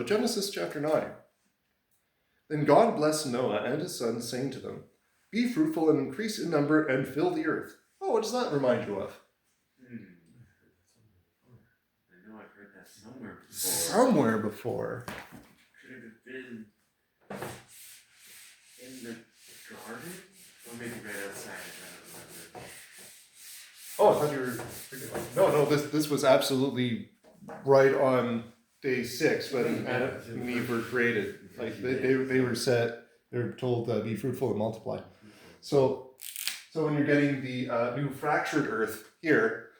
So Genesis chapter 9. Then God blessed Noah and his sons, saying to them, "Be fruitful and increase in number and fill the earth." Oh, what does that remind you of? I know I've heard that somewhere before. Somewhere before. Could it have been in the garden? Or maybe right outside, I don't remember. Oh, I thought you were thinking no, this was absolutely right on day 6 when Adam and Eve were created. Like they were set, they were told be fruitful and multiply. So when you're getting the new fractured earth here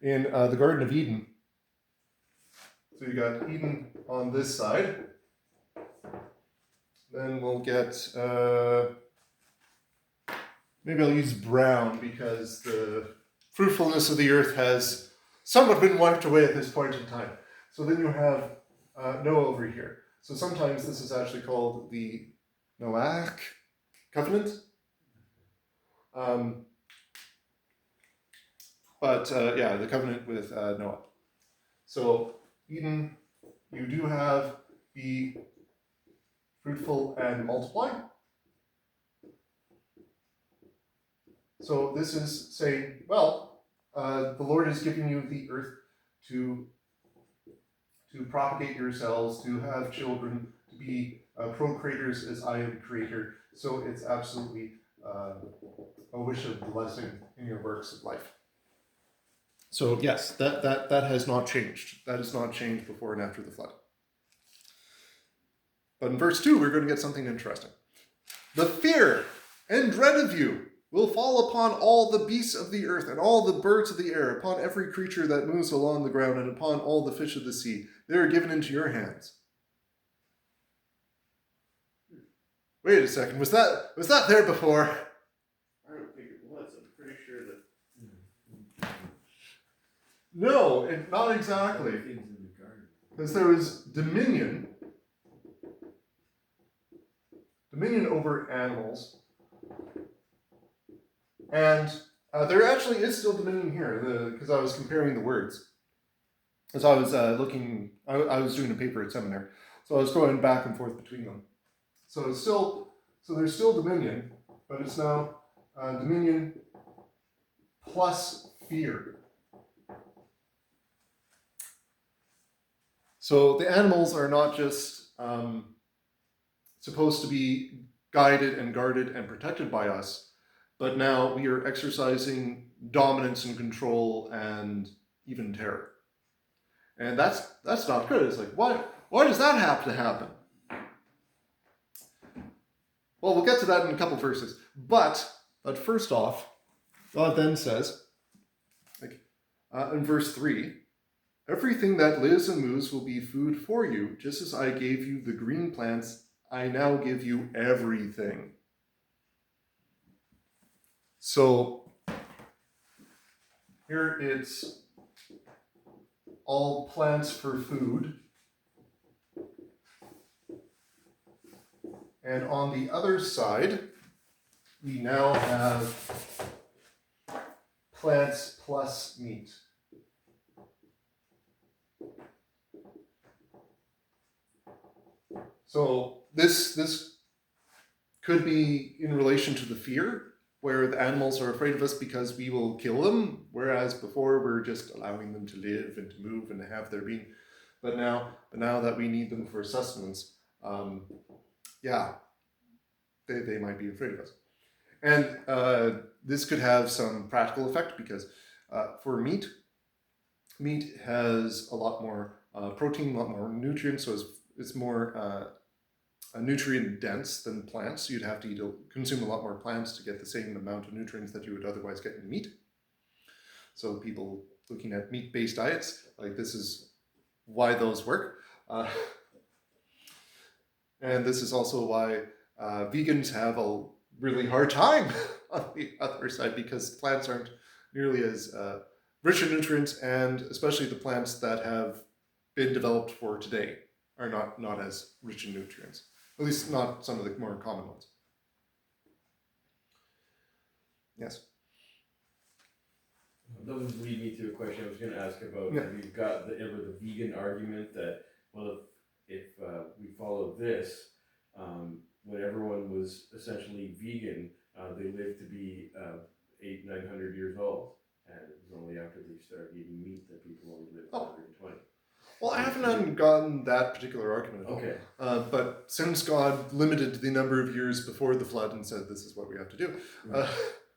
in the Garden of Eden, so you got Eden on this side, then we'll get, maybe I'll use brown because the fruitfulness of the earth has somewhat been wiped away at this point in time. So then you have Noah over here. So sometimes this is actually called the Noahic covenant. The covenant with Noah. So Eden, you do have be fruitful and multiply. So this is saying, well, the Lord is giving you the earth to propagate yourselves, to have children, to be procreators as I am creator. So it's absolutely a wish of blessing in your works of life. So yes, that has not changed. That has not changed before and after the flood. But in verse 2, we're going to get something interesting. The fear and dread of you will fall upon all the beasts of the earth and all the birds of the air, upon every creature that moves along the ground, and upon all the fish of the sea. They are given into your hands. Wait a second, was that there before? I don't think it was. I'm pretty sure that. No, not exactly. Because there was dominion over animals. And there actually is still dominion here, because I was comparing the words. As I was looking, I was doing a paper at seminary, so I was going back and forth between them. So there's still dominion, but it's now dominion plus fear. So the animals are not just supposed to be guided and guarded and protected by us, but now we are exercising dominance and control and even terror. And that's not good. It's like, why does that have to happen? Well, we'll get to that in a couple verses. But first off, God then says, in verse 3, "Everything that lives and moves will be food for you. Just as I gave you the green plants, I now give you everything." So here it's all plants for food. And on the other side, we now have plants plus meat. So this could be in relation to the fear, where the animals are afraid of us because we will kill them, whereas before we're just allowing them to live and to move and to have their being. But now that we need them for sustenance, they might be afraid of us. And this could have some practical effect because for meat has a lot more protein, a lot more nutrients, so it's more nutrient dense than plants. You'd have to consume a lot more plants to get the same amount of nutrients that you would otherwise get in meat. So people looking at meat-based diets, like this is why those work. And this is also why vegans have a really hard time on the other side, because plants aren't nearly as rich in nutrients, and especially the plants that have been developed for today are not as rich in nutrients. At least not some of the more common ones. Yes? That would lead me to a question I was going to ask about. Yeah. You've got the vegan argument that, well, this, when everyone was essentially vegan, they lived to be 800-900 years old, and it was only after they started eating meat that people only lived 120. Well, I haven't gotten that particular argument. Okay. But since God limited the number of years before the flood and said this is what we have to do.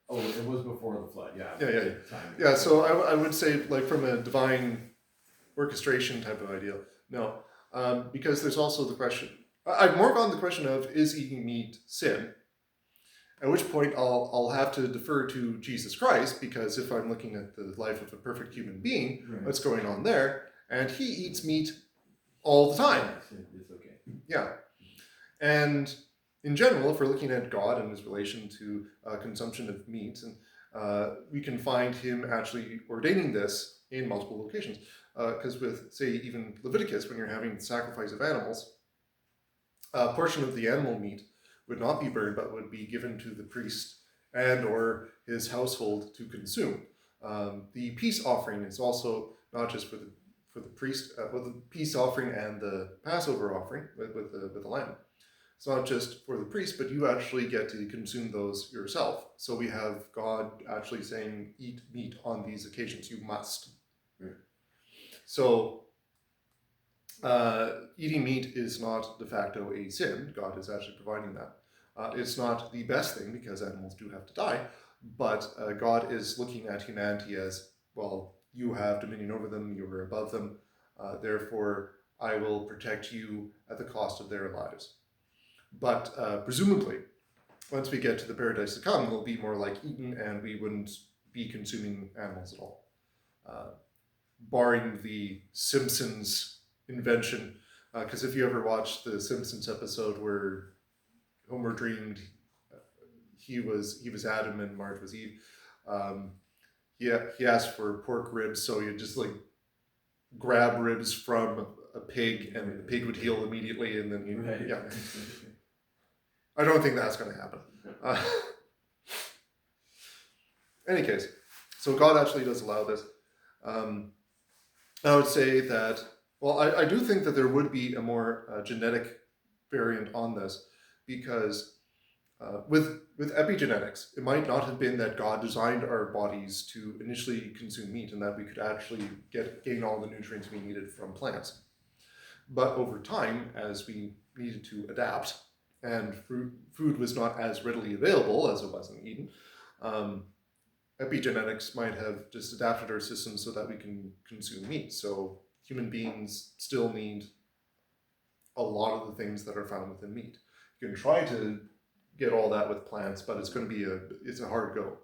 Oh, it was before the flood, yeah. Yeah, so I would say, like, from a divine orchestration type of idea, no. Because there's also the question, I've more gone the question of, is eating meat sin? At which point I'll have to defer to Jesus Christ, because if I'm looking at the life of a perfect human being, what's going on there? And he eats meat all the time. It's okay. Yeah. And in general, if we're looking at God and his relation to consumption of meat, and we can find him actually ordaining this in multiple locations. Because with, say, even Leviticus, when you're having the sacrifice of animals, a portion of the animal meat would not be burned, but would be given to the priest and or his household to consume. The peace offering is also not just for the priest, the peace offering and the Passover offering with the lamb. It's not just for the priest, but you actually get to consume those yourself. So we have God actually saying, eat meat on these occasions, you must. Right. So eating meat is not de facto a sin. God is actually providing that. It's not the best thing, because animals do have to die, but God is looking at humanity as, well, you have dominion over them, you are above them, therefore I will protect you at the cost of their lives. But presumably, once we get to the paradise to come, we'll be more like Eden, and we wouldn't be consuming animals at all. Barring the Simpsons invention, because if you ever watched the Simpsons episode where Homer dreamed he was Adam and Marge was Eve, he asked for pork ribs, so you just like grab ribs from a pig, and the pig would heal immediately, and then yeah. I don't think that's going to happen. Any case, so God actually does allow this. I would say that, well, I do think that there would be a more genetic variant on this, because with epigenetics, it might not have been that God designed our bodies to initially consume meat and that we could actually gain all the nutrients we needed from plants. But over time, as we needed to adapt, and food was not as readily available as it was in Eden, epigenetics might have just adapted our systems so that we can consume meat. So human beings still need a lot of the things that are found within meat. You can try to get all that with plants, but it's going to be a hard go.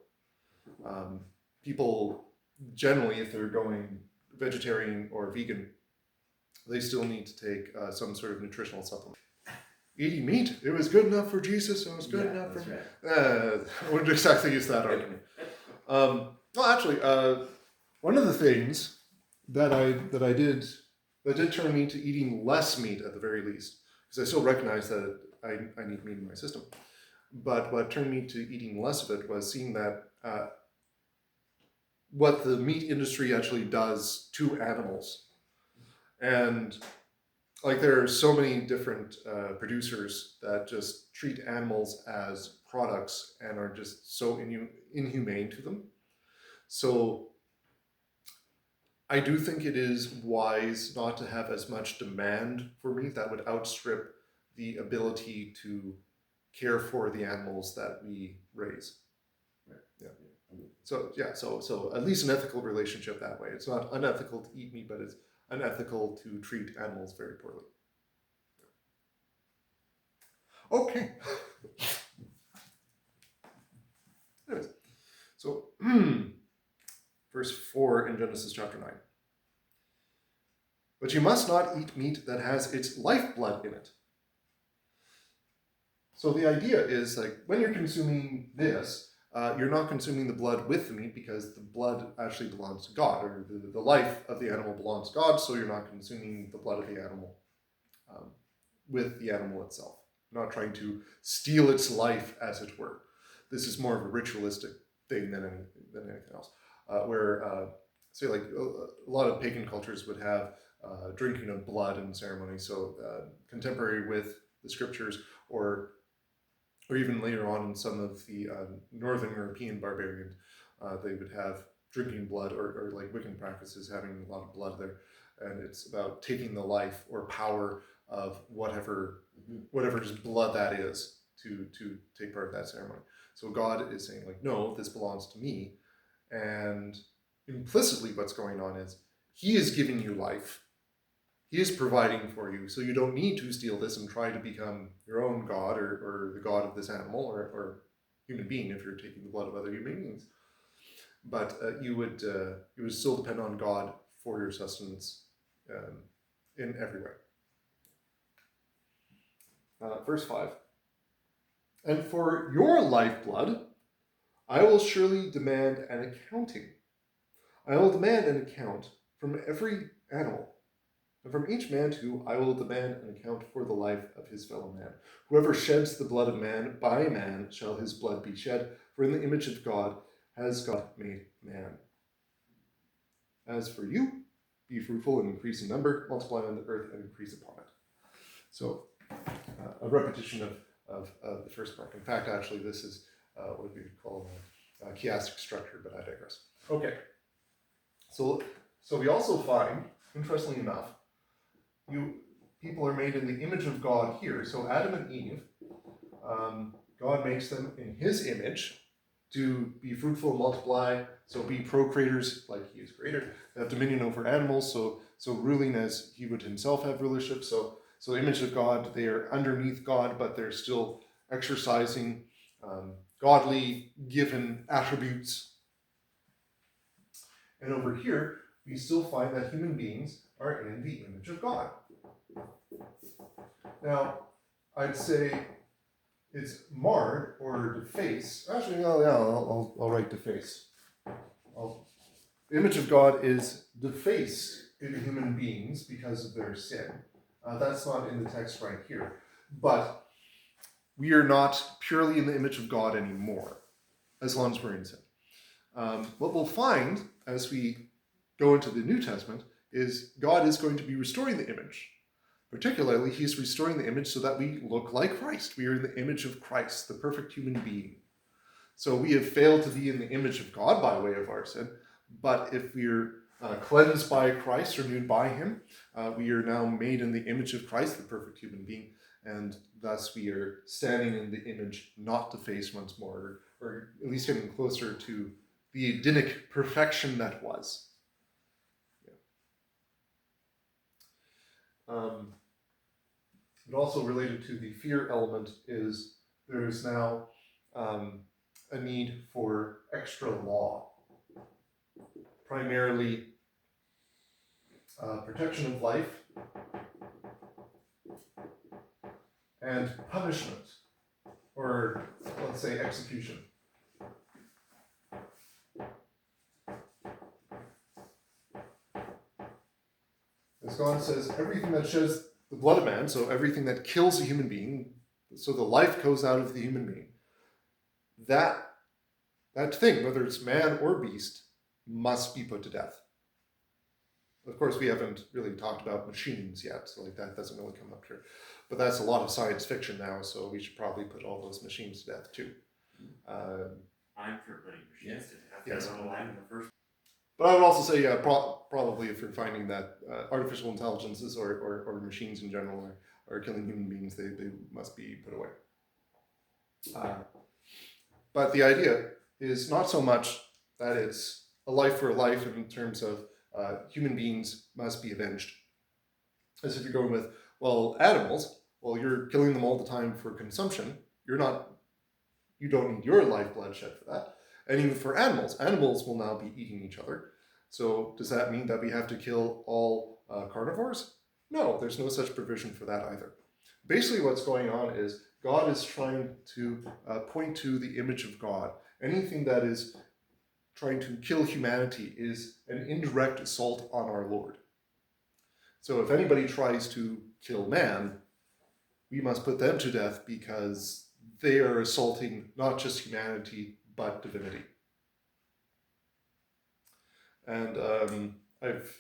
People generally, if they're going vegetarian or vegan, they still need to take some sort of nutritional supplement. Eating meat, it was good enough for Jesus, it was good enough for me. Right. I wouldn't exactly use that argument. Well, actually, one of the things that I did that did turn me to eating less meat at the very least, because I still recognize that I need meat in my system. But what turned me to eating less of it was seeing that what the meat industry actually does to animals. And like, there are so many different producers that just treat animals as products and are just so inhumane to them. So I do think it is wise not to have as much demand for meat that would outstrip the ability to care for the animals that we raise. Right. Yeah. So at least an ethical relationship that way. It's not unethical to eat meat, but it's unethical to treat animals very poorly. Okay. Anyways, so verse 4 in Genesis chapter 9. But you must not eat meat that has its lifeblood in it. So the idea is, like, when you're consuming this, you're not consuming the blood with the meat, because the blood actually belongs to God, or the life of the animal belongs to God, so you're not consuming the blood of the animal with the animal itself. You're not trying to steal its life, as it were. This is more of a ritualistic thing than anything else. Where, say, like, a lot of pagan cultures would have drinking of blood in ceremony. So contemporary with the scriptures, or even later on in some of the Northern European barbarians, they would have drinking blood, or like Wiccan practices having a lot of blood there, and it's about taking the life or power of whatever's blood that is to take part of that ceremony. So God is saying, like, no, this belongs to me, and implicitly what's going on is he is giving you life. He is providing for you, so you don't need to steal this and try to become your own god, or the god of this animal, or human being if you're taking the blood of other human beings. But you would still depend on God for your sustenance in every way. Verse 5. And for your lifeblood, I will surely demand an accounting. I will demand an account from every animal. And from each man too, I will demand an account for the life of his fellow man. Whoever sheds the blood of man, by man shall his blood be shed, for in the image of God has God made man. As for you, be fruitful and increase in number, multiply on the earth and increase upon it. So, a repetition of the first part. In fact, actually, this is what we would call a chiastic structure, but I digress. Okay. So we also find, interestingly enough, people are made in the image of God here. So Adam and Eve, God makes them in his image to be fruitful and multiply, so be procreators like he is creator, have dominion over animals, so ruling as he would himself have rulership. So image of God, they are underneath God, but they're still exercising godly given attributes. And over here, we still find that human beings are in the image of God. Now, I'd say it's marred or defaced. Actually, I'll write deface. The image of God is defaced in human beings because of their sin. That's not in the text right here. But we are not purely in the image of God anymore, as long as we're in sin. What we'll find as we go into the New Testament is God is going to be restoring the image. Particularly, he's restoring the image so that we look like Christ. We are in the image of Christ, the perfect human being. So we have failed to be in the image of God by way of our sin, but if we're cleansed by Christ, renewed by him, we are now made in the image of Christ, the perfect human being, and thus we are standing in the image not defaced once more, or at least getting closer to the Edenic perfection that was. But also related to the fear element is there is now a need for extra law, primarily protection of life and punishment, or let's say execution. As God says, everything that sheds the blood of man, so everything that kills a human being, so the life goes out of the human being, that thing, whether it's man or beast, must be put to death. Of course, we haven't really talked about machines yet, so like that doesn't really come up here. But that's a lot of science fiction now, so we should probably put all those machines to death too. I'm for putting machines to death. Yes. I don't know why in the first. But I would also say, probably if you're finding that artificial intelligences or machines in general are killing human beings, they must be put away. But the idea is not so much that it's a life for a life in terms of human beings must be avenged. As if you're going with, well, animals, well, you're killing them all the time for consumption. You don't need your lifeblood shed for that. And even for animals will now be eating each other. So does that mean that we have to kill all carnivores? No, there's no such provision for that either. Basically what's going on is God is trying to point to the image of God. Anything that is trying to kill humanity is an indirect assault on our Lord. So if anybody tries to kill man, we must put them to death because they are assaulting not just humanity, but divinity. And I've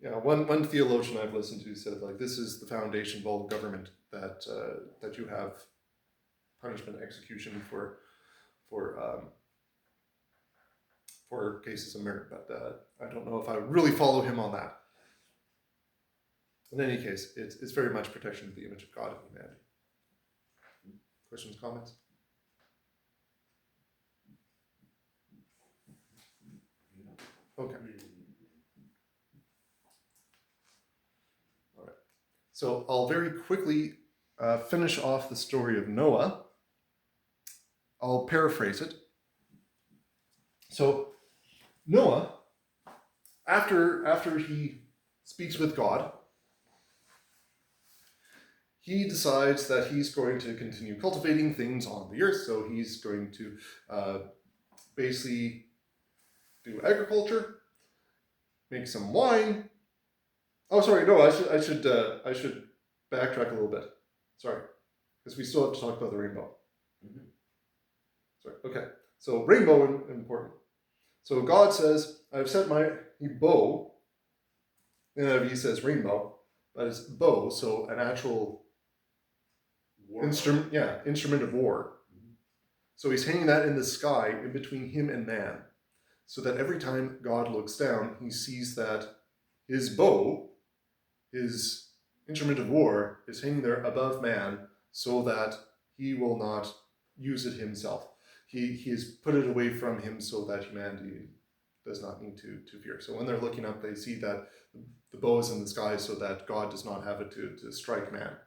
Yeah, one theologian I've listened to said, like, this is the foundation of all government, that you have punishment, execution for cases of murder. But I don't know if I really follow him on that. In any case, it's very much protection of the image of God and humanity. Questions, comments? Okay. All right. So I'll very quickly finish off the story of Noah. I'll paraphrase it. So Noah, after he speaks with God, he decides that he's going to continue cultivating things on the earth. So he's going to basically do agriculture, make some wine. Oh, sorry, no, I should backtrack a little bit. Sorry, because we still have to talk about the rainbow. Mhm. Sorry. Okay. So rainbow important. So God says, "I've set my bow." NIV says rainbow, but it's bow, so an actual instrument. Yeah, instrument of war. Mhm. So he's hanging that in the sky in between him and man, so that every time God looks down, he sees that his bow, his instrument of war, is hanging there above man, so that he will not use it himself. He has put it away from him so that humanity does not need to fear. So when they're looking up, they see that the bow is in the sky so that God does not have it to strike man.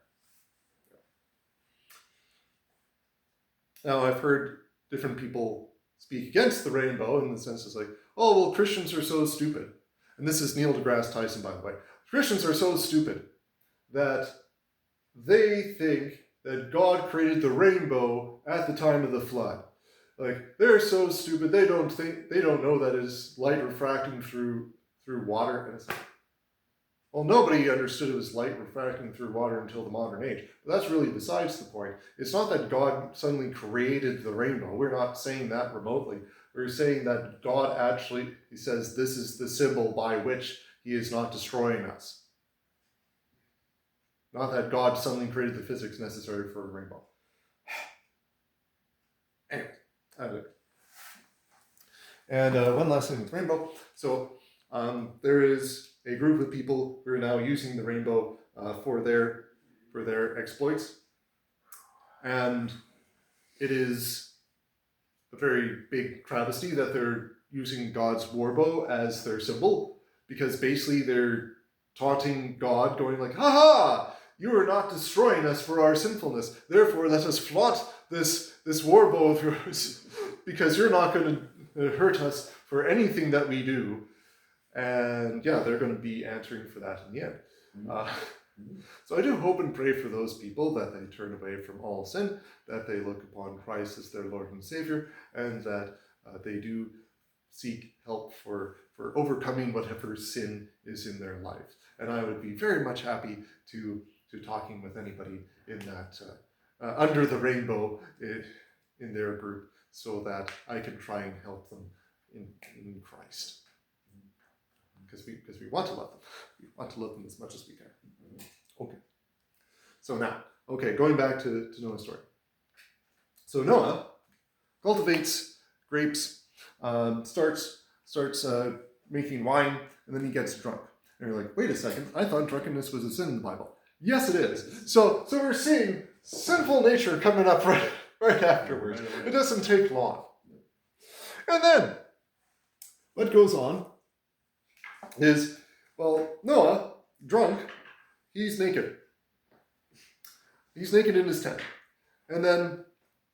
Now, I've heard different people speak against the rainbow in the sense it's like, oh, well, Christians are so stupid. And this is Neil deGrasse Tyson, by the way. Christians are so stupid that they think that God created the rainbow at the time of the flood. Like, they're so stupid, they don't know that it's light refracting through water. And it's like, well, nobody understood it was light refracting through water until the modern age. But that's really besides the point. It's not that God suddenly created the rainbow. We're not saying that remotely. We're saying that God actually, he says, this is the symbol by which he is not destroying us. Not that God suddenly created the physics necessary for a rainbow. Anyway, and one last thing with rainbow. So there is a group of people who are now using the rainbow for their exploits, and it is a very big travesty that they're using God's warbow as their symbol, because basically they're taunting God, going like, "Ha ha! You are not destroying us for our sinfulness. Therefore, let us flaunt this warbow of yours, because you're not going to hurt us for anything that we do." And yeah, they're going to be answering for that in the end. So I do hope and pray for those people that they turn away from all sin, that they look upon Christ as their Lord and Savior, and that they do seek help for overcoming whatever sin is in their lives. And I would be very much happy to talking with anybody in that under the rainbow in their group, so that I can try and help them in Christ. Because we want to love them. We want to love them as much as we can. Okay. So now, going back to Noah's story. So Noah cultivates grapes, starts making wine, and then he gets drunk. And you're like, wait a second, I thought drunkenness was a sin in the Bible. Yes, it is. So we're seeing sinful nature coming up right afterwards. It doesn't take long. And then, what goes on is, well, Noah, drunk, he's naked. He's naked in his tent. And then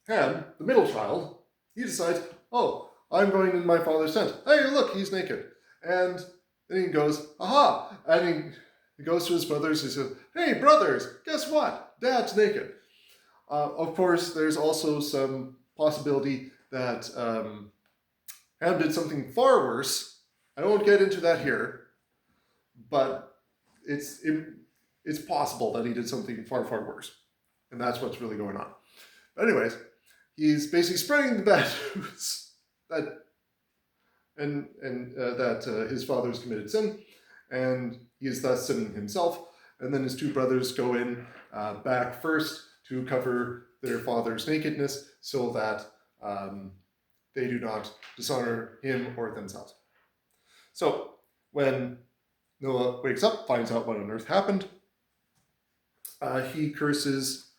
Ham, the middle child, he decides, oh, I'm going in my father's tent. Hey, look, he's naked. And then he goes, aha! And he goes to his brothers and says, hey, brothers, guess what? Dad's naked. Of course, there's also some possibility that Ham did something far worse. I won't get into that here, but it's possible that he did something far, far worse. And that's what's really going on. But anyways, he's basically spreading the bad news that his father's committed sin, and he is thus sinning himself. And then his two brothers go in back first to cover their father's nakedness so that they do not dishonor him or themselves. So when Noah wakes up, finds out what on earth happened, he curses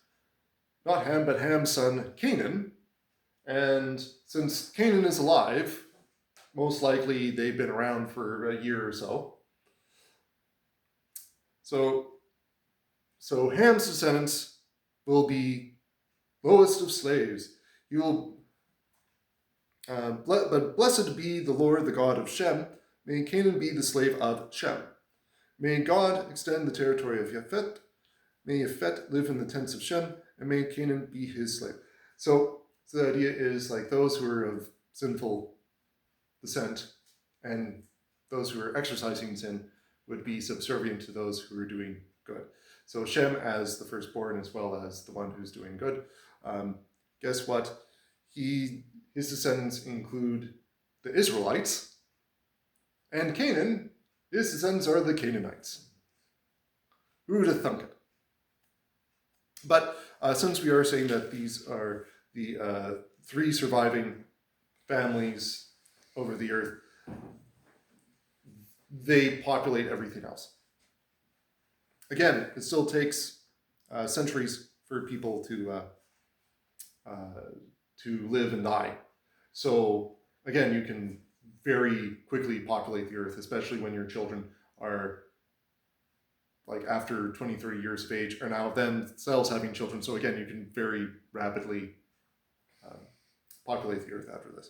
not Ham, but Ham's son Canaan. And since Canaan is alive, most likely they've been around for a year or so. So Ham's descendants will be lowest of slaves. He will, but blessed be the Lord, the God of Shem. May Canaan be the slave of Shem. May God extend the territory of Japhet. May Japhet live in the tents of Shem, and may Canaan be his slave. So the idea is like those who are of sinful descent and those who are exercising sin would be subservient to those who are doing good. So Shem as the firstborn as well as the one who's doing good. Guess what? His descendants include the Israelites, and Canaan, his descendants are the Canaanites. Who would have thunk it? But since we are saying that these are the three surviving families over the earth, they populate everything else. Again, it still takes centuries for people to live and die. So again, you can very quickly populate the earth, especially when your children are like after 20, 30 years of age are now themselves having children. So again, you can very rapidly populate the earth after this.